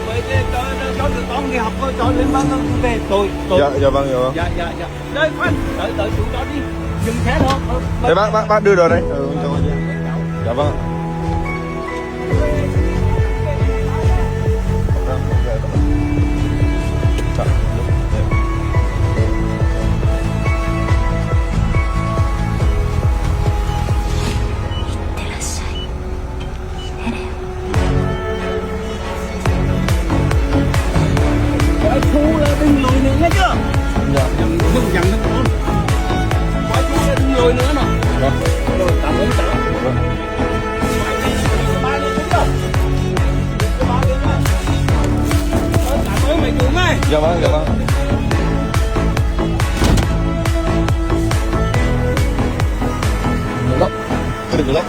với cho tụi con đi học thôi, cho lên ban về tôi. Dạ vâng. Dạ. Đây khoan, đợi chú cho đi. Dừng xe thôi. Thế bác đưa đồ đây. Cho con đi. Dạ vâng. Thu là đừng lùi nữa nghe chưa? Dạ. Dừng nó con. Quay thu là đừng lùi nữa nè. Vâng. Rồi cảm ơn cháu. Vâng. Ba luôn đúng không? Ba luôn á. Cảm ơn mày chú mày. Dạ vâng. Được lắm.